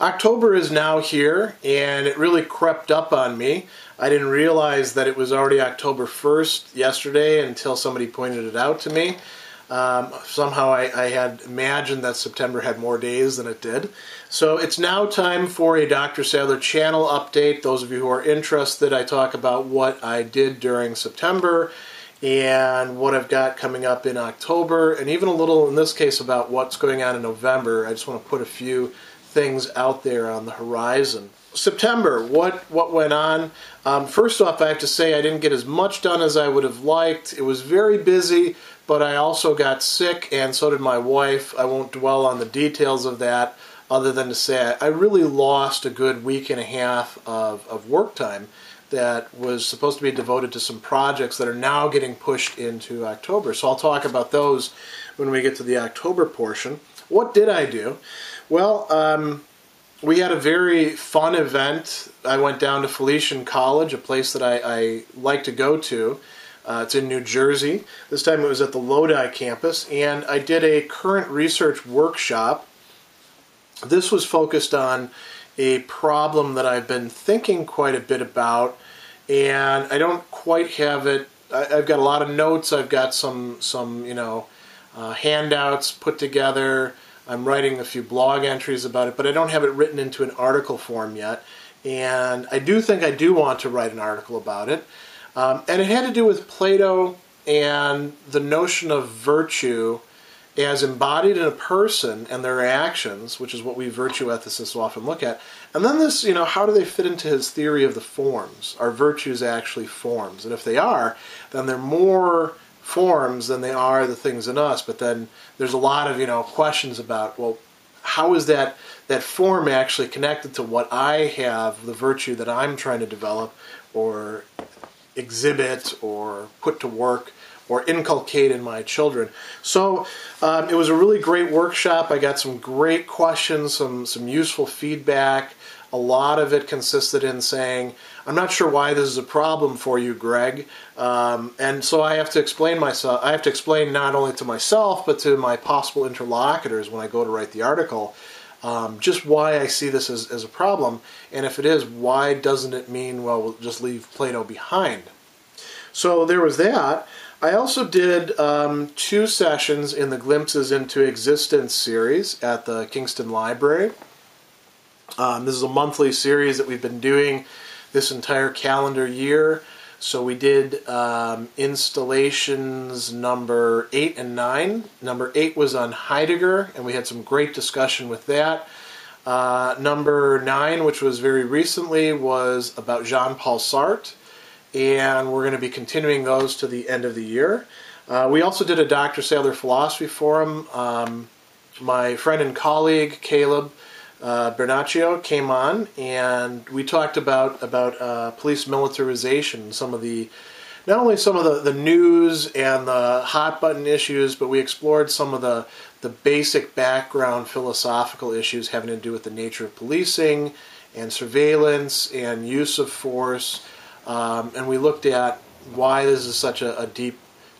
October is now here, and it really crept up on me. I didn't realize that it was already October 1st yesterday until somebody pointed it out to me. Somehow I had imagined that September had more days than it did. So it's now time for a Dr. Sadler channel update. Those of you who are interested, I talk about what I did during September and what I've got coming up in October, and even a little, in this case, about what's going on in November. I just want to put a few things out there on the horizon. September, what went on? First off, I have to say I didn't get as much done as I would have liked. It was very busy, but I also got sick, and so did my wife. I won't dwell on the details of that, other than to say I really lost a good week and a half of work time that was supposed to be devoted to some projects that are now getting pushed into October. So I'll talk about those when we get to the October portion. What did I do? Well, we had a very fun event. I went down to Felician College, a place that I like to go to. It's in New Jersey. This time it was at the Lodi campus, and I did a current research workshop. This was focused on a problem that I've been thinking quite a bit about, and I don't quite have it. I've got a lot of notes. I've got some handouts put together. I'm writing a few blog entries about it, but I don't have it written into an article form yet. And I do think I do want to write an article about it. And it had to do with Plato and the notion of virtue as embodied in a person and their actions, which is what we virtue ethicists often look at. And then this, how do they fit into his theory of the forms? Are virtues actually forms? And if they are, then they're more forms than they are the things in us. But then there's a lot of, questions about, well, how is that form actually connected to what I have, the virtue that I'm trying to develop or exhibit or put to work or inculcate in my children? So it was a really great workshop. I got some great questions, some useful feedback. A lot of it consisted in saying, I'm not sure why this is a problem for you, Greg. And so I have to explain myself. I have to explain not only to myself, but to my possible interlocutors when I go to write the article, just why I see this as a problem. And if it is, why doesn't it mean, well, we'll just leave Plato behind? So there was that. I also did 2 sessions in the Glimpses into Existence series at the Kingston Library. This is a monthly series that we've been doing this entire calendar year. So we did installations number 8 and 9. Number 8 was on Heidegger, and we had some great discussion with that. Number 9, which was very recently, was about Jean-Paul Sartre, and we're going to be continuing those to the end of the year. We also did a Dr. Sadler Philosophy Forum. My friend and colleague, Caleb Bernaccio, came on, and we talked about police militarization, not only some of the news and the hot button issues, but we explored some of the basic background philosophical issues having to do with the nature of policing and surveillance and use of force, and we looked at why this is such a deep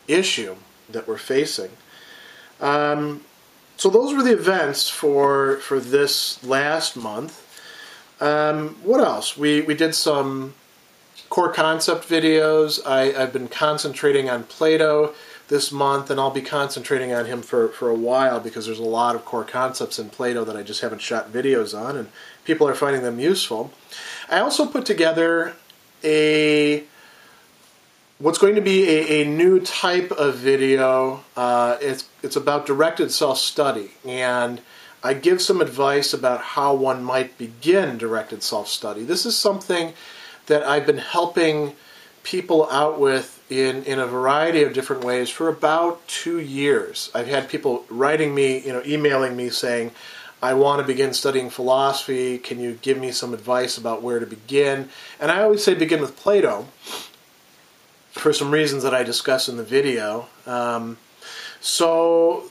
issue that we're facing. So those were the events for this last month. What else? We did some core concept videos. I've been concentrating on Plato this month, and I'll be concentrating on him for a while because there's a lot of core concepts in Plato that I just haven't shot videos on, and people are finding them useful. I also put together what's going to be a new type of video. It's about directed self-study, and I give some advice about how one might begin directed self-study. This is something that I've been helping people out with in a variety of different ways for about 2 years. I've had people writing me, emailing me saying, I want to begin studying philosophy. Can you give me some advice about where to begin? And I always say begin with Plato, for some reasons that I discuss in the video. So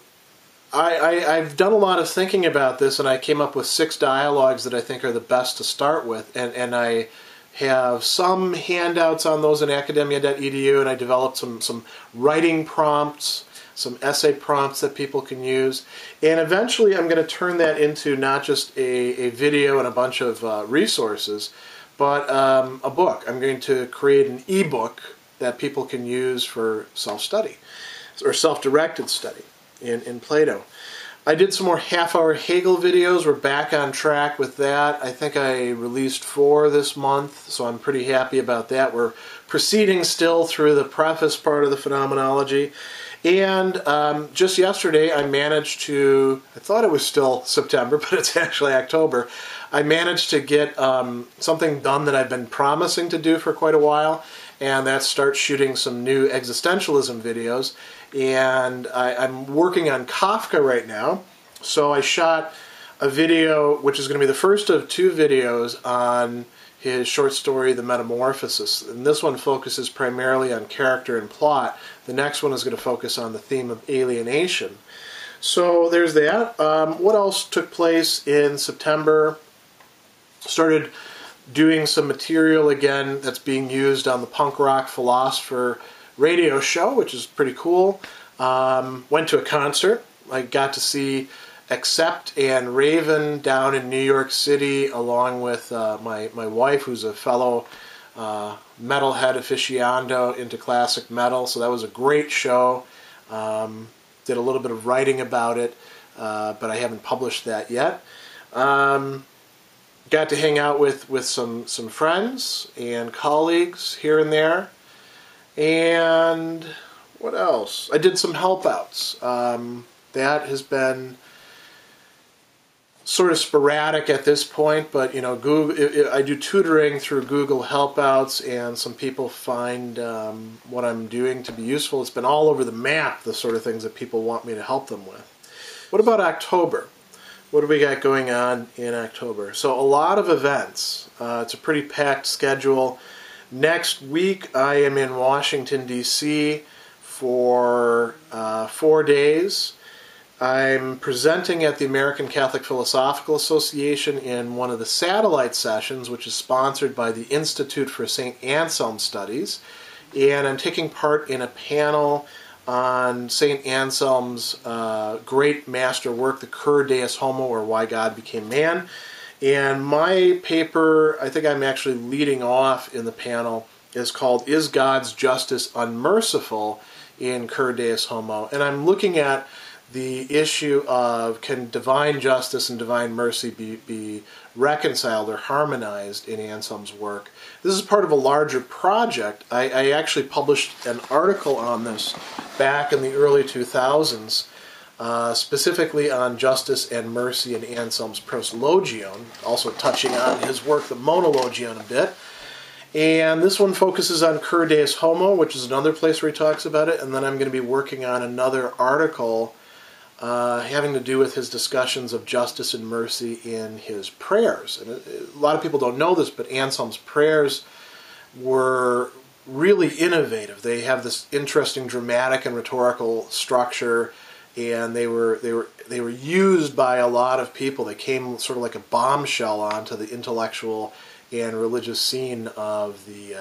I've done a lot of thinking about this, and I came up with 6 dialogues that I think are the best to start with. And I have some handouts on those in academia.edu, and I developed some writing prompts, some essay prompts that people can use. And eventually I'm going to turn that into not just a video and a bunch of resources, but a book. I'm going to create an ebook that people can use for self-study or self-directed study in Plato. I did some more half-hour Hegel videos. We're back on track with that. I think I released 4 this month, so I'm pretty happy about that. We're proceeding still through the preface part of the phenomenology. And just yesterday I managed to, I thought it was still September, but it's actually October. I managed to get something done that I've been promising to do for quite a while, and that's start shooting some new existentialism videos. And I'm working on Kafka right now, so I shot a video which is going to be the first of 2 videos on his short story, The Metamorphosis. And this one focuses primarily on character and plot. The next one is going to focus on the theme of alienation. So there's that. What else took place in September? Started doing some material again that's being used on the Punk Rock Philosopher radio show, which is pretty cool. Went to a concert. I got to see Accept and Raven down in New York City, along with my wife, who's a fellow metalhead aficionado into classic metal. So that was a great show. Did a little bit of writing about it, but I haven't published that yet. Got to hang out with some friends and colleagues here and there. And what else? I did some help outs. That has been sort of sporadic at this point, but you know, Google, I do tutoring through Google Helpouts, and some people find what I'm doing to be useful. It's been all over the map, the sort of things that people want me to help them with. What about October? What do we got going on in October? So a lot of events. It's a pretty packed schedule. Next week I am in Washington, D.C. for 4 days. I'm presenting at the American Catholic Philosophical Association in one of the satellite sessions, which is sponsored by the Institute for St. Anselm Studies. And I'm taking part in a panel on St. Anselm's great master work, The Cur Deus Homo, or Why God Became Man. And my paper, I think I'm actually leading off in the panel, is called Is God's Justice Unmerciful in Cur Deus Homo? And I'm looking at the issue of can divine justice and divine mercy be reconciled or harmonized in Anselm's work. This is part of a larger project. I actually published an article on this back in the early 2000s, specifically on justice and mercy in Anselm's Proslogion, also touching on his work, the Monologion, a bit. And this one focuses on Cur Deus Homo, which is another place where he talks about it, and then I'm going to be working on another article having to do with his discussions of justice and mercy in his prayers. And a lot of people don't know this, but Anselm's prayers were really innovative. They have this interesting dramatic and rhetorical structure, and they were used by a lot of people. They came sort of like a bombshell onto the intellectual and religious scene of the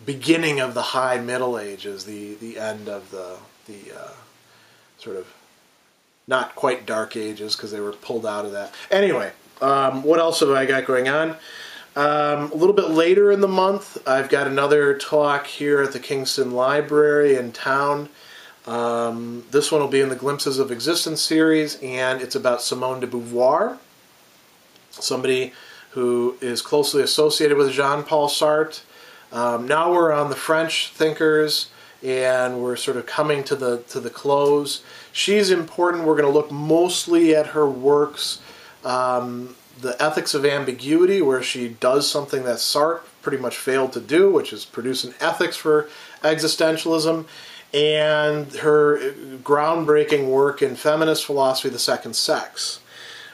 beginning of the High Middle Ages, the end of the sort of not quite Dark Ages, because they were pulled out of that. Anyway, what else have I got going on? A little bit later in the month, I've got another talk here at the Kingston Library in town. This one will be in the Glimpses of Existence series, and it's about Simone de Beauvoir, somebody who is closely associated with Jean-Paul Sartre. Now we're on the French thinkers, and we're sort of coming to the close. She's important. We're going to look mostly at her works, The Ethics of Ambiguity, where she does something that Sartre pretty much failed to do, which is produce an ethics for existentialism, and her groundbreaking work in feminist philosophy, The Second Sex.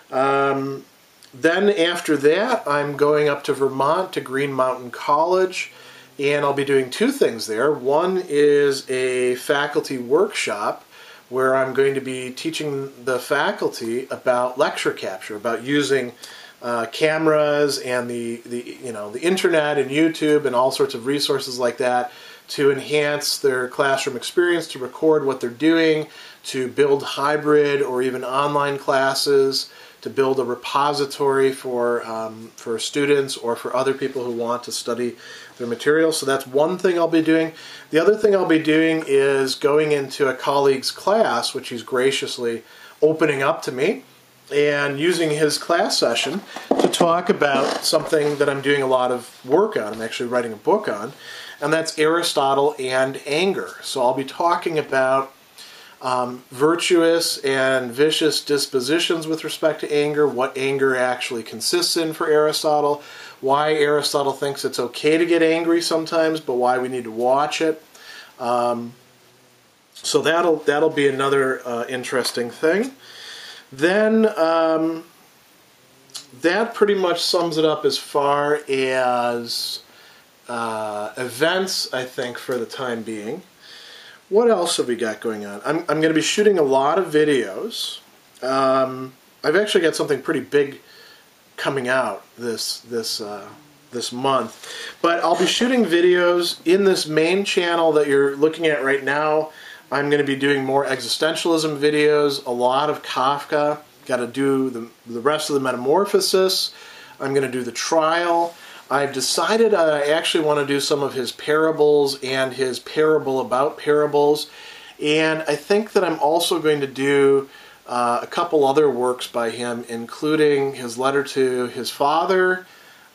Then after that, I'm going up to Vermont to Green Mountain College, and I'll be doing 2 things there. One is a faculty workshop where I'm going to be teaching the faculty about lecture capture, about using cameras and the internet and YouTube and all sorts of resources like that to enhance their classroom experience, to record what they're doing, to build hybrid or even online classes, to build a repository for students or for other people who want to study their material. So that's one thing I'll be doing. The other thing I'll be doing is going into a colleague's class, which he's graciously opening up to me, and using his class session to talk about something that I'm doing a lot of work on. I'm actually writing a book on, and that's Aristotle and anger. So I'll be talking about virtuous and vicious dispositions with respect to anger, what anger actually consists in for Aristotle, why Aristotle thinks it's okay to get angry sometimes, but why we need to watch it. So that'll be another interesting thing. Then that pretty much sums it up as far as events, I think, for the time being. What else have we got going on? I'm going to be shooting a lot of videos. I've actually got something pretty big coming out this month. But I'll be shooting videos in this main channel that you're looking at right now. I'm going to be doing more existentialism videos, a lot of Kafka. Got to do the rest of the Metamorphosis. I'm going to do the Trial. I've decided I actually want to do some of his parables and his parable about parables. And I think that I'm also going to do a couple other works by him, including his letter to his father,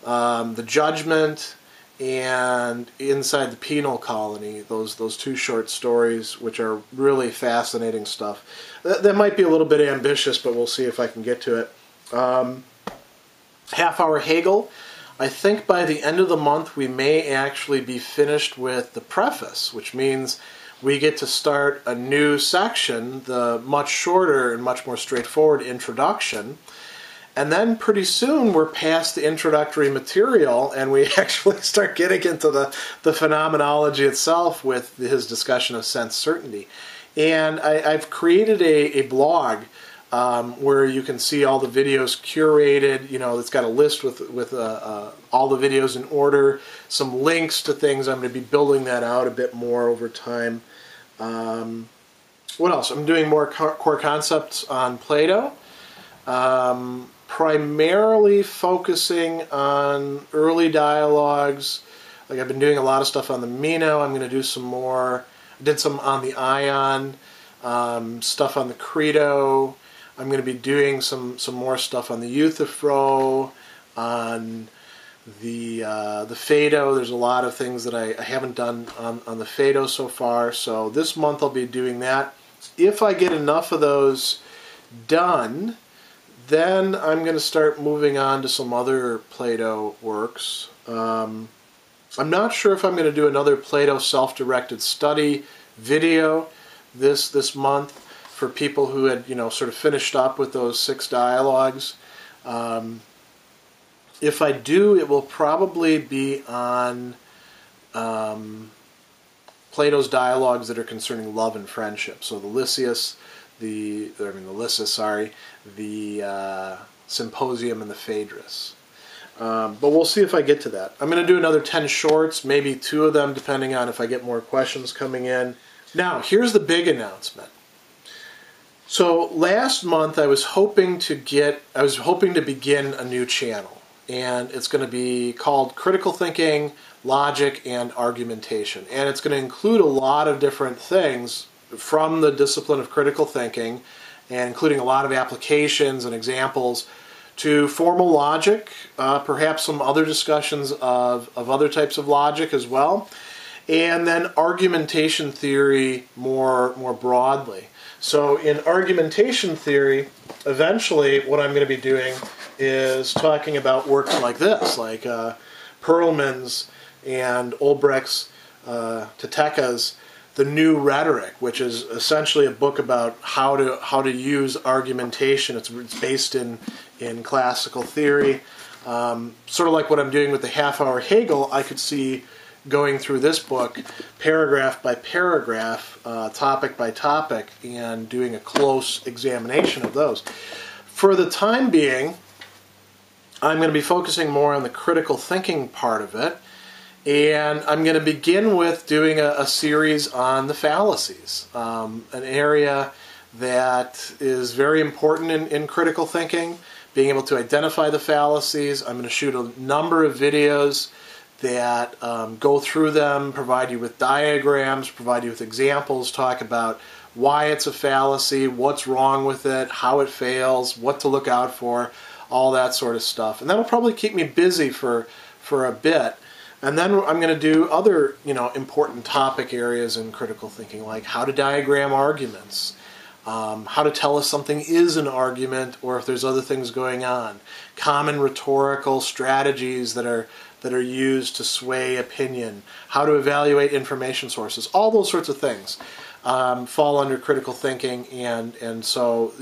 The Judgment, and Inside the Penal Colony, those two short stories, which are really fascinating stuff. That might be a little bit ambitious, but we'll see if I can get to it. Half-Hour Hegel. I think by the end of the month we may actually be finished with the preface, which means we get to start a new section, the much shorter and much more straightforward introduction. And then pretty soon we're past the introductory material and we actually start getting into the phenomenology itself with his discussion of sense certainty. And I've created a blog where you can see all the videos curated. You know, it's got a list with all the videos in order, some links to things. I'm going to be building that out a bit more over time. What else? I'm doing more core concepts on Plato. Primarily focusing on early dialogues. Like I've been doing a lot of stuff on the Meno. I'm going to do some more. I did some on the Ion, stuff on the Credo. I'm going to be doing some more stuff on the Euthyphro, on the Phaedo. There's a lot of things that I haven't done on the Phaedo so far. So this month I'll be doing that. If I get enough of those done, then I'm going to start moving on to some other Plato works. I'm not sure if I'm going to do another Plato self-directed study video this month for people who had, sort of finished up with those 6 dialogues. If I do, it will probably be on Plato's dialogues that are concerning love and friendship. So the Lysis, the Symposium, and the Phaedrus. But we'll see if I get to that. I'm going to do another 10 shorts, maybe 2 of them, depending on if I get more questions coming in. Now, here's the big announcement. So last month I was hoping to begin a new channel, and it's going to be called Critical Thinking, Logic, and Argumentation. And it's going to include a lot of different things from the discipline of critical thinking, and including a lot of applications and examples to formal logic, perhaps some other discussions of other types of logic as well, and then argumentation theory more broadly. So in argumentation theory, eventually what I'm going to be doing is talking about works like this, like Perelman's and Ulbricht's, Tateka's The New Rhetoric, which is essentially a book about how to use argumentation. It's based in classical theory. Sort of like what I'm doing with the Half-Hour Hegel, I could see going through this book paragraph by paragraph, topic by topic, and doing a close examination of those. For the time being, I'm going to be focusing more on the critical thinking part of it, And I'm going to begin with doing a series on the fallacies, an area that is very important in critical thinking, being able to identify the fallacies. I'm going to shoot a number of videos that go through them, provide you with diagrams, provide you with examples, talk about why it's a fallacy, what's wrong with it, how it fails, what to look out for, all that sort of stuff. And that'll probably keep me busy for a bit. And then I'm going to do other, important topic areas in critical thinking, like how to diagram arguments, how to tell if something is an argument or if there's other things going on, common rhetorical strategies that are used to sway opinion, how to evaluate information sources, all those sorts of things fall under critical thinking, and so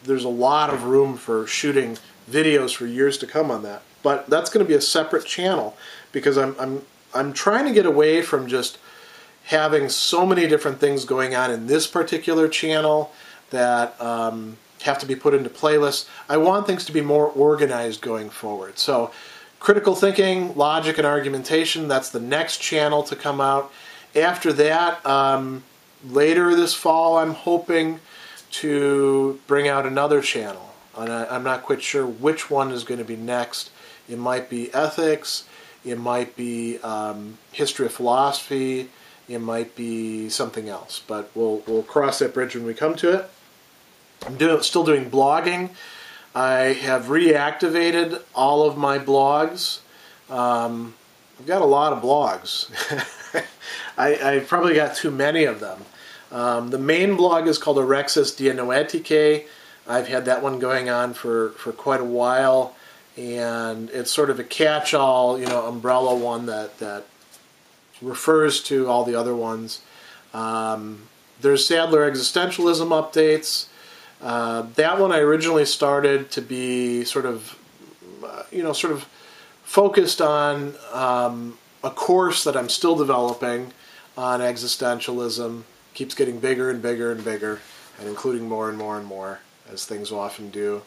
there's a lot of room for shooting videos for years to come on that. But that's going to be a separate channel because I'm trying to get away from just having so many different things going on in this particular channel that have to be put into playlists. I want things to be more organized going forward. So critical thinking, logic, and argumentation, that's the next channel to come out. After that, later this fall, I'm hoping to bring out another channel. And I'm not quite sure which one is going to be next. It might be ethics, it might be history of philosophy, it might be something else. But we'll cross that bridge when we come to it. I'm still doing blogging. I have reactivated all of my blogs. I've got a lot of blogs. I probably got too many of them. The main blog is called Orexis Dianoetike. I've had that one going on for quite a while, and it's sort of a catch-all, umbrella one that refers to all the other ones. There's Sadler existentialism updates. That one I originally started to be sort of focused on a course that I'm still developing on existentialism. Keeps getting bigger and bigger and bigger, and including more and more and more, as things often do.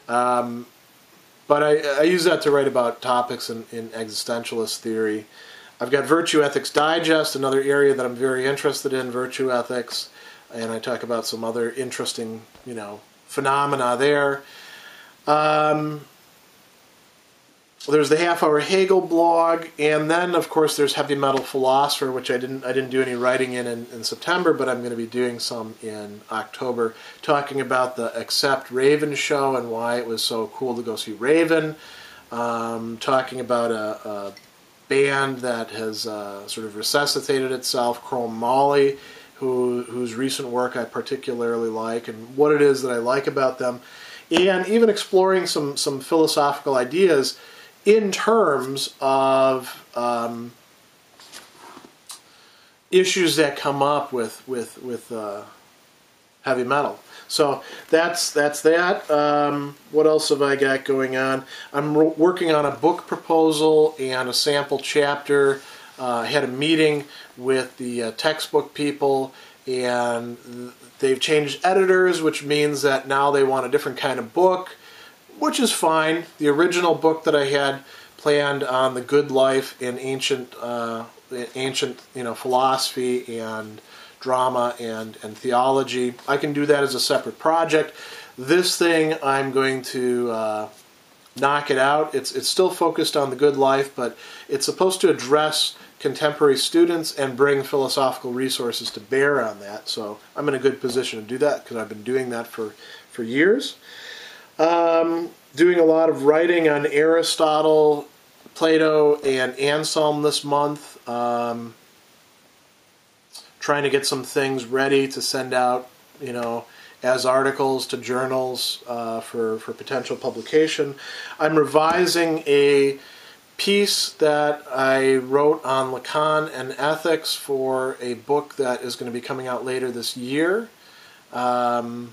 But I use that to write about topics in existentialist theory. I've got Virtue Ethics Digest, another area that I'm very interested in, virtue ethics, and I talk about some other interesting, phenomena there. There's the Half-Hour Hegel blog, and then, of course, there's Heavy Metal Philosopher, which I didn't do any writing in September, but I'm going to be doing some in October, talking about the Accept Raven show and why it was so cool to go see Raven, talking about a band that has sort of resuscitated itself, Chrome Molly, whose recent work I particularly like, and what it is that I like about them, and even exploring some philosophical ideas in terms of issues that come up with heavy metal. So that's that. What else have I got going on? I'm working on a book proposal and a sample chapter. I had a meeting with the textbook people, and they've changed editors, which means that now they want a different kind of book, which is fine. The original book that I had planned on the good life in ancient philosophy and drama and theology, I can do that as a separate project. This thing, I'm going to knock it out. It's still focused on the good life, but it's supposed to address contemporary students and bring philosophical resources to bear on that. So I'm in a good position to do that because I've been doing that for years. Doing a lot of writing on Aristotle, Plato, and Anselm this month. Trying to get some things ready to send out, as articles to journals for potential publication. I'm revising a piece that I wrote on Lacan and ethics for a book that is going to be coming out later this year. I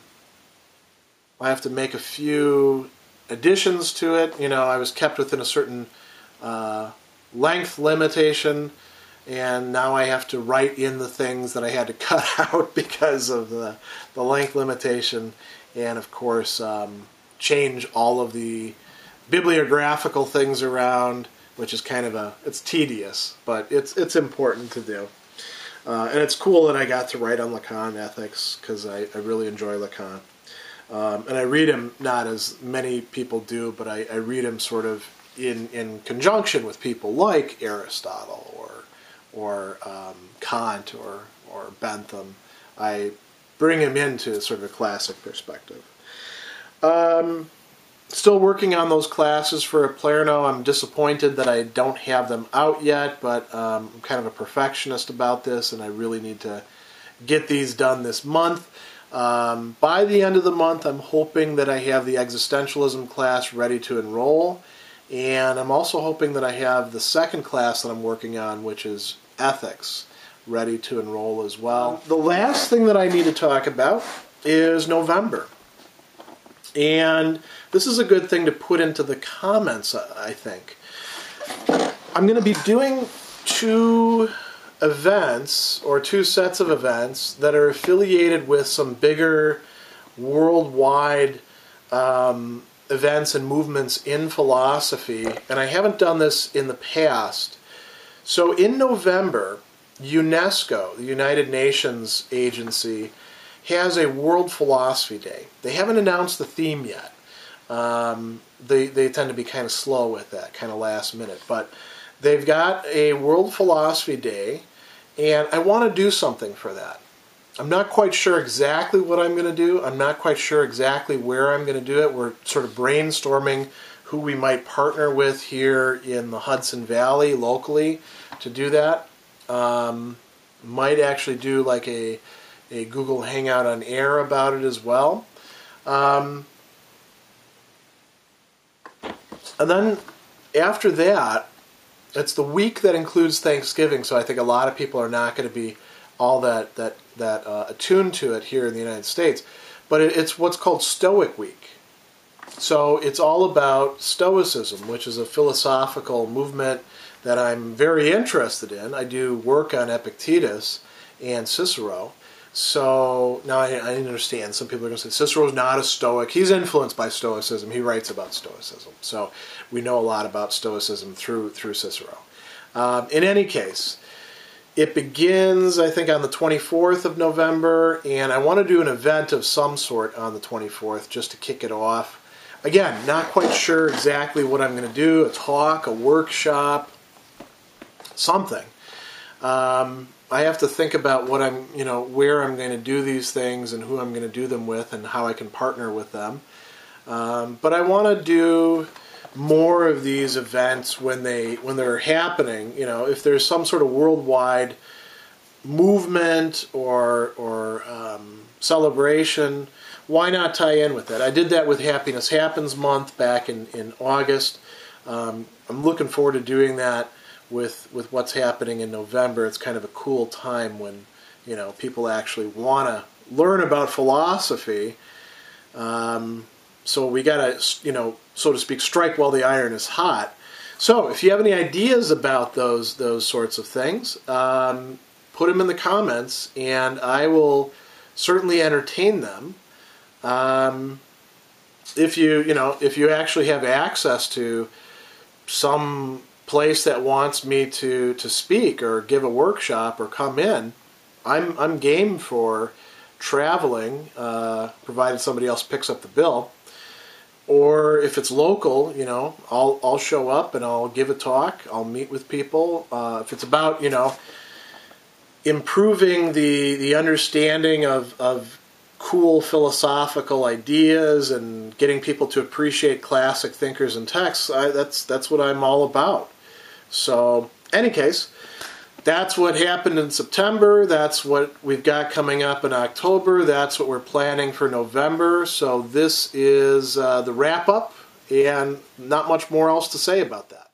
have to make a few additions to it. I was kept within a certain length limitation, and now I have to write in the things that I had to cut out because of the length limitation, and of course change all of the bibliographical things around which is kind of it's tedious, but it's important to do. And it's cool that I got to write on Lacan ethics, because I really enjoy Lacan. And I read him not as many people do, but I read him sort of in conjunction with people like Aristotle or Kant or Bentham. I bring him into sort of a classic perspective. Still working on those classes for Palermo. I'm disappointed that I don't have them out yet, but I'm kind of a perfectionist about this, and I really need to get these done this month. By the end of the month, I'm hoping that I have the existentialism class ready to enroll, and I'm also hoping that I have the second class that I'm working on, which is ethics, ready to enroll as well. The last thing that I need to talk about is November. And this is a good thing to put into the comments, I think. I'm going to be doing two events, or two sets of events, that are affiliated with some bigger worldwide events and movements in philosophy. And I haven't done this in the past. So in November, UNESCO, the United Nations agency, has a World Philosophy Day. They haven't announced the theme yet. They tend to be kind of slow with that, kind of last minute. But they've got a World Philosophy Day, and I want to do something for that. I'm not quite sure exactly what I'm going to do. I'm not quite sure exactly where I'm going to do it. We're sort of brainstorming who we might partner with here in the Hudson Valley locally to do that. Might actually do like a Google Hangout on air about it as well. And then after that, it's the week that includes Thanksgiving, so I think a lot of people are not going to be all that attuned to it here in the United States. But it's what's called Stoic Week. So it's all about Stoicism, which is a philosophical movement that I'm very interested in. I do work on Epictetus and Cicero. So now I understand some people are going to say Cicero's not a Stoic. He's influenced by Stoicism. He writes about Stoicism. So we know a lot about Stoicism through Cicero. In any case, it begins, I think, on the 24th of November, and I want to do an event of some sort on the 24th just to kick it off. Again, not quite sure exactly what I'm going to do, a talk, a workshop, something. I have to think about what where I'm going to do these things and who I'm going to do them with and how I can partner with them. But I want to do more of these events when they're happening. If there's some sort of worldwide movement or celebration, why not tie in with that? I did that with Happiness Happens Month back in August. I'm looking forward to doing that with what's happening in November. It's kind of a cool time when people actually want to learn about philosophy. So we got to, so to speak, strike while the iron is hot. So if you have any ideas about those sorts of things, put them in the comments, and I will certainly entertain them. If you actually have access to some place that wants me to speak or give a workshop or come in, I'm game for traveling, provided somebody else picks up the bill. Or if it's local, I'll show up and I'll give a talk. I'll meet with people. If it's about improving the understanding of cool philosophical ideas and getting people to appreciate classic thinkers and texts, that's what I'm all about. So, any case, that's what happened in September. That's what we've got coming up in October. That's what we're planning for November. So this is the wrap-up, and not much more else to say about that.